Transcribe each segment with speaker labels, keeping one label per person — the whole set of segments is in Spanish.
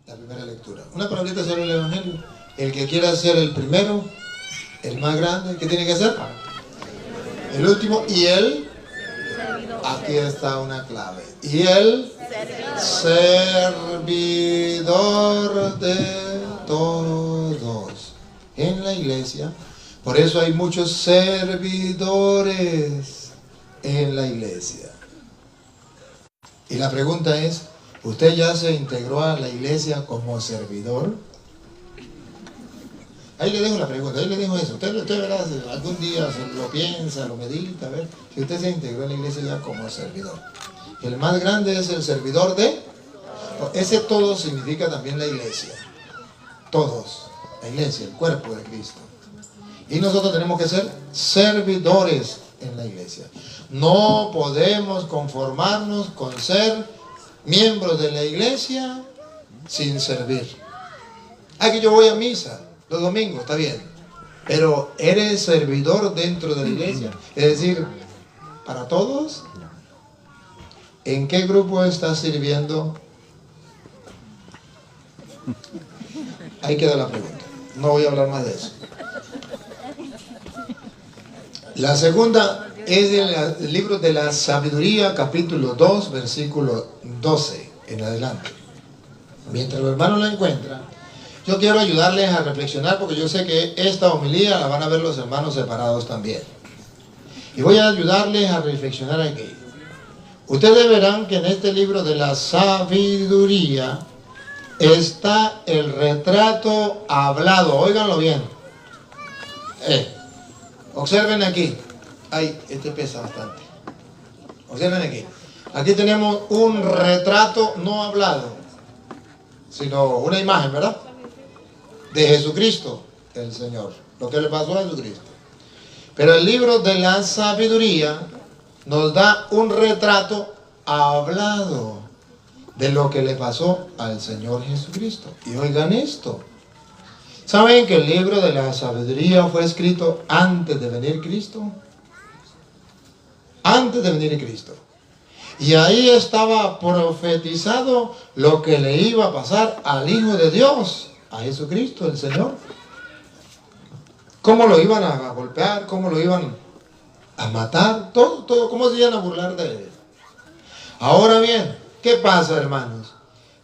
Speaker 1: la primera lectura. Una palabrita sobre el Evangelio. El que quiera ser el primero, el más grande, ¿qué tiene que hacer? El último y el... Aquí está una clave. Y el servidor de todos. En la iglesia. Por eso hay muchos servidores en la iglesia. Y la pregunta es, ¿usted ya se integró a la iglesia como servidor? Ahí le dejo la pregunta, ahí le dejo eso. Usted verá, algún día lo piensa, lo medita, a ver, si usted se integró en la iglesia ya como servidor. El más grande es el servidor de... Ese todo significa también la iglesia. Todos. La iglesia, el cuerpo de Cristo. Y nosotros tenemos que ser servidores en la iglesia. No podemos conformarnos con ser miembros de la iglesia sin servir. Aquí yo voy a misa los domingos, está bien. Pero eres servidor dentro de la iglesia. Es decir, para todos. ¿En qué grupo estás sirviendo? Ahí queda la pregunta. No voy a hablar más de eso. La segunda es el libro de la sabiduría, capítulo 2, versículo 12 en adelante. Mientras los hermanos la encuentran, yo quiero ayudarles a reflexionar, porque yo sé que esta homilía la van a ver los hermanos separados también. Y voy a ayudarles a reflexionar aquí. Ustedes verán que en este libro de la sabiduría está el retrato hablado. Óiganlo bien. Observen aquí. Ay, este pesa bastante. Observen aquí. Aquí tenemos un retrato no hablado, sino una imagen, ¿verdad? De Jesucristo, el Señor. Lo que le pasó a Jesucristo. Pero el libro de la sabiduría nos da un retrato hablado de lo que le pasó al Señor Jesucristo. Y oigan esto. ¿Saben que el libro de la sabiduría fue escrito antes de venir Cristo? Antes de venir Cristo. Y ahí estaba profetizado lo que le iba a pasar al Hijo de Dios, a Jesucristo, el Señor. Cómo lo iban a golpear, cómo lo iban a matar, todo, cómo se iban a burlar de él. Ahora bien, ¿qué pasa, hermanos?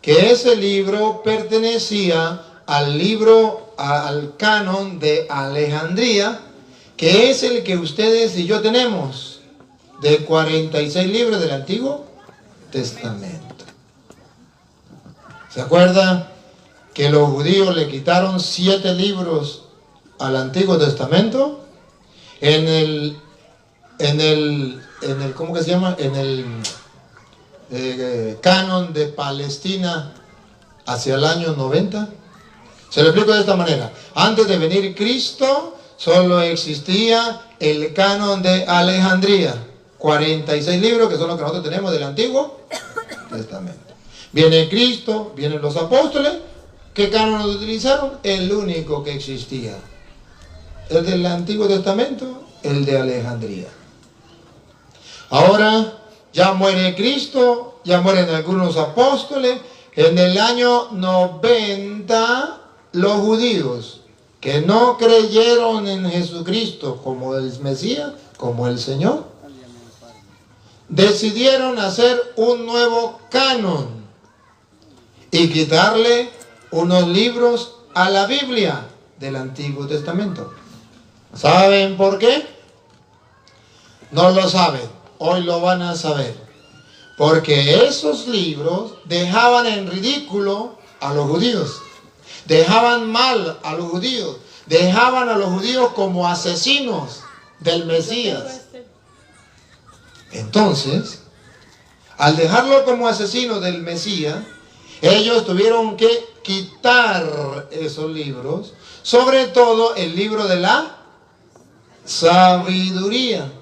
Speaker 1: Que ese libro pertenecía al canon de Alejandría, que es el que ustedes y yo tenemos, de 46 libros del Antiguo Testamento. ¿Se acuerda que los judíos le quitaron 7 libros al Antiguo Testamento? En el ¿cómo que se llama? En el canon de Palestina hacia el año 90. Se lo explico de esta manera. Antes de venir Cristo, solo existía el canon de Alejandría. 46 libros, que son los que nosotros tenemos del Antiguo Testamento. Viene Cristo, vienen los apóstoles. ¿Qué canon utilizaron? El único que existía. El del Antiguo Testamento, el de Alejandría. Ahora ya muere Cristo, ya mueren algunos apóstoles. En el año 90, los judíos que no creyeron en Jesucristo como el Mesías, como el Señor, decidieron hacer un nuevo canon y quitarle unos libros a la Biblia del Antiguo Testamento. ¿Saben por qué? No lo saben, hoy lo van a saber. Porque esos libros dejaban en ridículo a los judíos, dejaban mal a los judíos, dejaban a los judíos como asesinos del Mesías. Entonces, al dejarlo como asesino del Mesías, ellos tuvieron que quitar esos libros, sobre todo el libro de la sabiduría.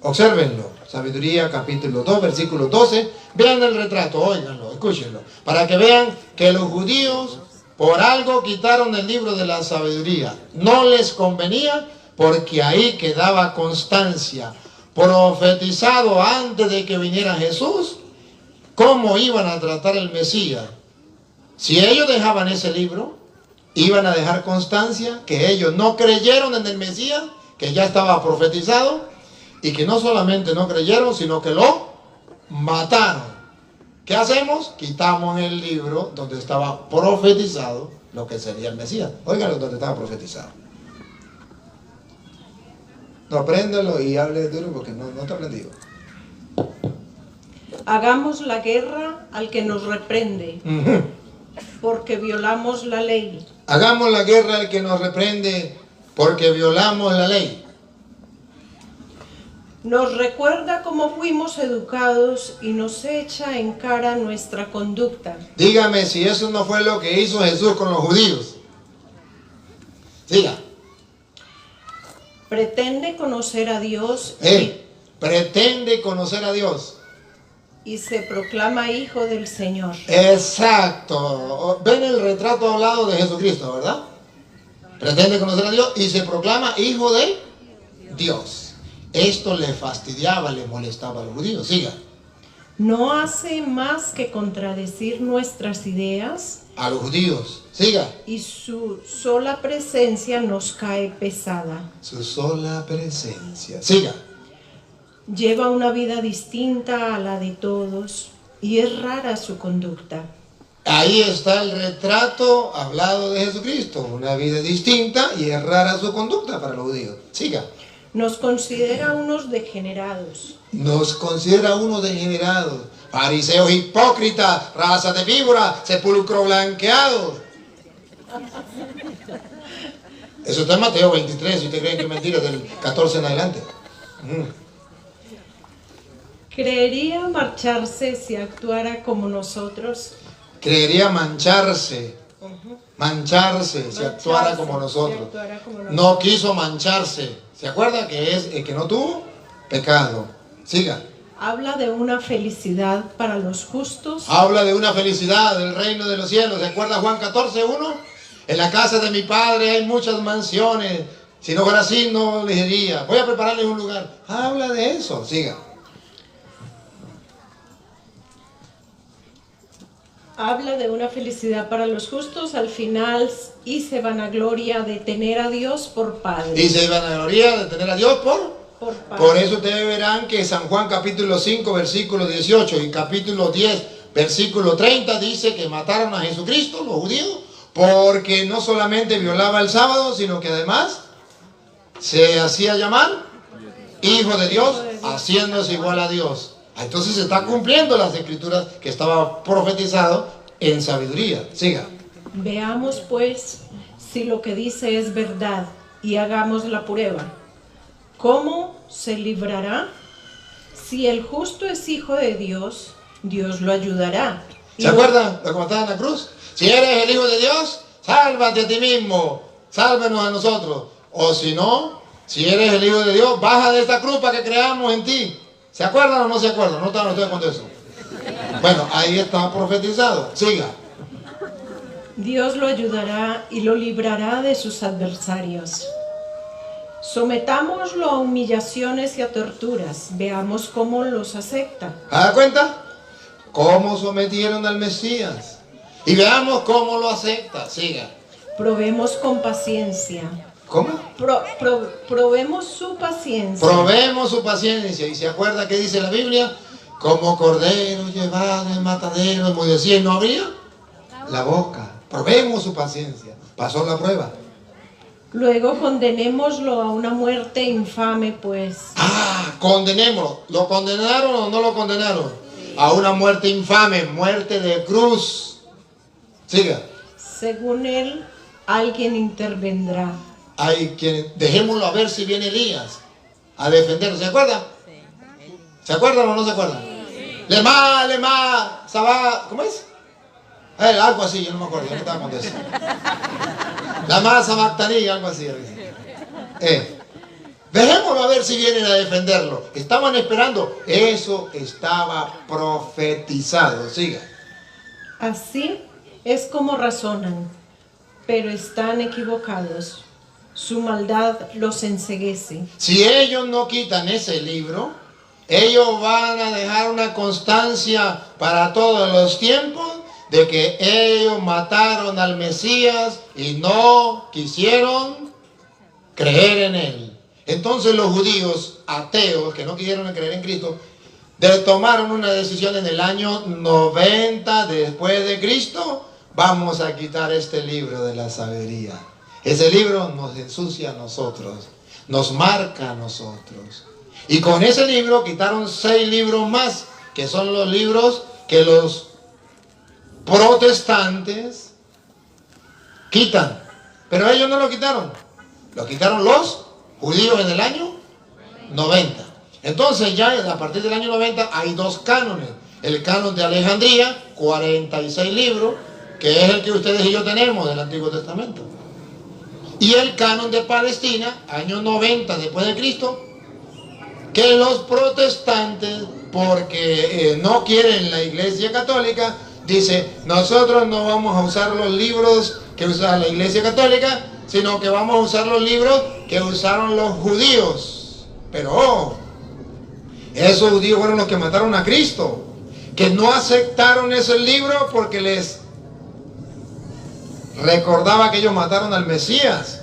Speaker 1: Obsérvenlo, sabiduría capítulo 2, versículo 12. Vean el retrato, óiganlo, escúchenlo, para que vean que los judíos por algo quitaron el libro de la sabiduría. No les convenía, porque ahí quedaba constancia, profetizado antes de que viniera Jesús, cómo iban a tratar el Mesías. Si ellos dejaban ese libro, iban a dejar constancia que ellos no creyeron en el Mesías, que ya estaba profetizado, y que no solamente no creyeron, sino que lo mataron. ¿Qué hacemos? Quitamos el libro donde estaba profetizado lo que sería el Mesías. Óigalo donde estaba profetizado. No, apréndelo y hable duro porque no está aprendido.
Speaker 2: Hagamos la guerra al que nos reprende, porque violamos la ley.
Speaker 1: Hagamos la guerra al que nos reprende, porque violamos la ley.
Speaker 2: Nos recuerda cómo fuimos educados y nos echa en cara nuestra conducta.
Speaker 1: Dígame si eso no fue lo que hizo Jesús con los judíos. Siga.
Speaker 2: Pretende conocer a Dios
Speaker 1: Pretende conocer a Dios.
Speaker 2: y se proclama hijo del Señor.
Speaker 1: Exacto. Ven el retrato hablado de Jesucristo, ¿verdad? Pretende conocer a Dios y se proclama hijo de Dios. Esto le fastidiaba, le molestaba a los judíos. Siga.
Speaker 2: No hace más que contradecir nuestras ideas
Speaker 1: A los judíos. Siga.
Speaker 2: y su sola presencia nos cae pesada.
Speaker 1: Su sola presencia. Siga.
Speaker 2: Lleva una vida distinta a la de todos y es rara su conducta.
Speaker 1: Ahí está el retrato hablado de Jesucristo. Una vida distinta y es rara su conducta para los judíos. Siga.
Speaker 2: Nos considera unos degenerados.
Speaker 1: Nos considera unos degenerados, fariseos hipócritas, raza de víbora, sepulcro blanqueado. Eso está en Mateo 23, si ustedes creen que es mentira, del 14 en adelante.
Speaker 2: ¿Creería marcharse si actuara como nosotros?
Speaker 1: Creería mancharse si actuara como nosotros. No quiso mancharse. ¿Se acuerda que es el que no tuvo pecado? Siga.
Speaker 2: Habla de una felicidad para los justos.
Speaker 1: Habla de una felicidad del reino de los cielos. ¿Se acuerda Juan 14:1? En la casa de mi padre hay muchas mansiones. Si no fuera así, no les diría. Voy a prepararles un lugar. Habla de eso. Siga.
Speaker 2: Habla de una felicidad para los justos al final y se vanagloria de tener a Dios por Padre.
Speaker 1: Y se vanagloria de tener a Dios
Speaker 2: por Padre.
Speaker 1: Por eso ustedes verán que San Juan capítulo 5 versículo 18 y capítulo 10 versículo 30 dice que mataron a Jesucristo, los judíos, porque no solamente violaba el sábado, sino que además se hacía llamar hijo de Dios, haciéndose igual a Dios. Entonces se está cumpliendo las escrituras que estaba profetizado en sabiduría. Siga.
Speaker 2: Veamos pues si lo que dice es verdad y hagamos la prueba. ¿Cómo se librará? Si el justo es hijo de Dios, Dios lo ayudará.
Speaker 1: ¿Se acuerdan de cómo estaba en la cruz? Si eres el hijo de Dios, sálvate a ti mismo, sálvenos a nosotros. O si no, si eres el hijo de Dios, baja de esta cruz para que creamos en ti. ¿Se acuerdan o no se acuerdan? No estaban ustedes con eso. Bueno, ahí está profetizado. Siga.
Speaker 2: Dios lo ayudará y lo librará de sus adversarios. Sometámoslo a humillaciones y a torturas. Veamos cómo los acepta.
Speaker 1: ¿Se da cuenta? Cómo sometieron al Mesías. Y veamos cómo lo acepta. Siga.
Speaker 2: Probemos con paciencia.
Speaker 1: ¿Cómo?
Speaker 2: Probemos su paciencia.
Speaker 1: Probemos su paciencia. ¿Y se acuerda qué dice la Biblia? Como cordero llevado en matadero, enmudecía y no abría la boca. Probemos su paciencia. Pasó la prueba.
Speaker 2: Luego condenémoslo a una muerte infame, pues.
Speaker 1: Condenémoslo. ¿Lo condenaron o no lo condenaron? A una muerte infame, muerte de cruz. Siga.
Speaker 2: Según él, alguien intervendrá.
Speaker 1: Hay quien, dejémoslo a ver si viene Elías a defenderlo. ¿Se acuerdan? ¿Se acuerdan o no se acuerdan? Lema, Sabá, ¿cómo es? Algo así, yo no me acuerdo, yo no estaba con eso. Lama, Sabactaní, algo así. Dejémoslo a ver si vienen a defenderlo. Estaban esperando. Eso estaba profetizado. Siga.
Speaker 2: Así es como razonan, pero están equivocados. Su maldad los enceguece.
Speaker 1: Si ellos no quitan ese libro, ellos van a dejar una constancia para todos los tiempos de que ellos mataron al Mesías y no quisieron creer en él. Entonces los judíos ateos que no quisieron creer en Cristo tomaron una decisión en el año 90 después de Cristo. Vamos a quitar este libro de la sabiduría. Ese libro nos ensucia a nosotros, nos marca a nosotros. Y con ese libro quitaron 6 libros más, que son los libros que los protestantes quitan. Pero ellos no lo quitaron los judíos en el año 90. Entonces ya a partir del año 90 hay 2 cánones. El canon de Alejandría, 46 libros, que es el que ustedes y yo tenemos del Antiguo Testamento. Y el canon de Palestina, año 90 después de Cristo, que los protestantes, porque no quieren la Iglesia Católica, dice, nosotros no vamos a usar los libros que usa la Iglesia Católica, sino que vamos a usar los libros que usaron los judíos. Pero esos judíos fueron los que mataron a Cristo, que no aceptaron ese libro porque les recordaba que ellos mataron al Mesías.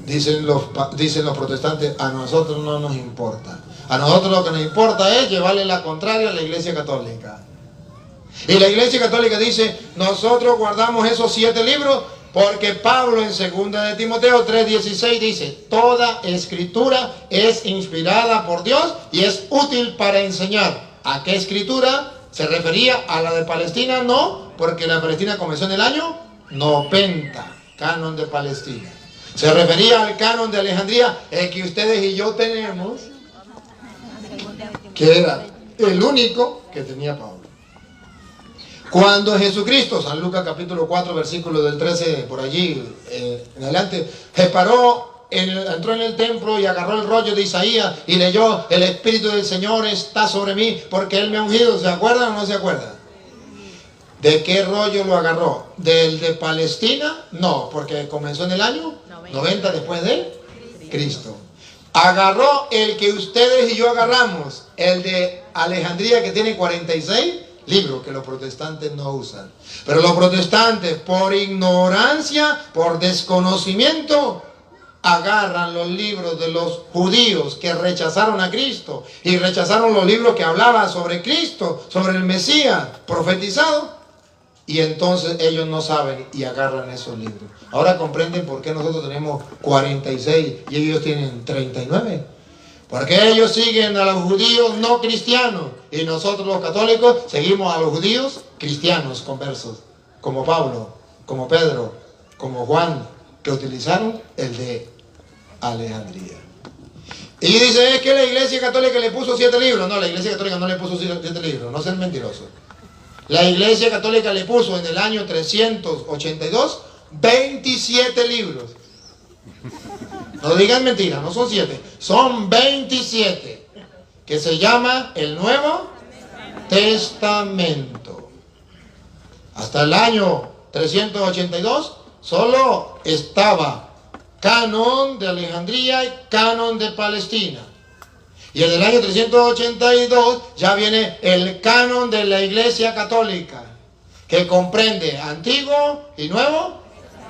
Speaker 1: Dicen los protestantes, a nosotros no nos importa. A nosotros lo que nos importa es llevarle la contraria a la Iglesia Católica. Y la Iglesia Católica dice, nosotros guardamos esos 7 libros porque Pablo en 2 de Timoteo 3:16 dice, toda escritura es inspirada por Dios y es útil para enseñar. ¿A qué escritura? ¿Se refería a la de Palestina? No, porque la Palestina comenzó en el año 90, canon de Palestina. Se refería al canon de Alejandría, el que ustedes y yo tenemos, que era el único que tenía Pablo. Cuando Jesucristo, San Lucas capítulo 4, versículo del 13, por allí en adelante, entró en el templo y agarró el rollo de Isaías y leyó, el Espíritu del Señor está sobre mí porque Él me ha ungido. ¿Se acuerdan o no se acuerdan? ¿De qué rollo lo agarró? ¿Del de Palestina? No, porque comenzó en el año 90 después de Cristo. Agarró el que ustedes y yo agarramos, el de Alejandría, que tiene 46 libros, que los protestantes no usan. Pero los protestantes, por ignorancia, por desconocimiento, agarran los libros de los judíos que rechazaron a Cristo y rechazaron los libros que hablaban sobre Cristo, sobre el Mesías profetizado, y entonces ellos no saben y agarran esos libros. Ahora comprenden por qué nosotros tenemos 46 y ellos tienen 39. Porque ellos siguen a los judíos no cristianos y nosotros los católicos seguimos a los judíos cristianos conversos, como Pablo, como Pedro, como Juan, que utilizaron el de Alejandría. Y dice, es que la Iglesia Católica le puso 7 libros. No, la Iglesia Católica no le puso 7 libros, no sean mentirosos. La Iglesia Católica le puso en el año 382 27 libros. No digan mentiras, no son 7, son 27, que se llama el Nuevo Testamento. Hasta el año 382 solo estaba canon de Alejandría y canon de Palestina. Y en el año 382 ya viene el canon de la Iglesia Católica, que comprende Antiguo y Nuevo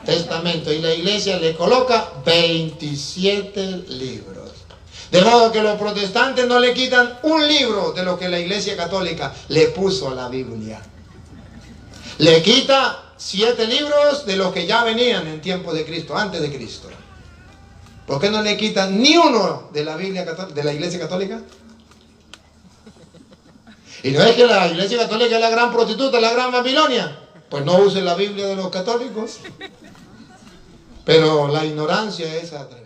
Speaker 1: Testamento. Y la Iglesia le coloca 27 libros. De modo que los protestantes no le quitan un libro de lo que la Iglesia Católica le puso a la Biblia. Le quita 7 libros de los que ya venían en tiempo de Cristo, antes de Cristo. ¿Por qué no le quitan ni uno de la Biblia de la Iglesia Católica? Y no es que la Iglesia Católica es la gran prostituta, la gran Babilonia. Pues no use la Biblia de los católicos. Pero la ignorancia es atrás.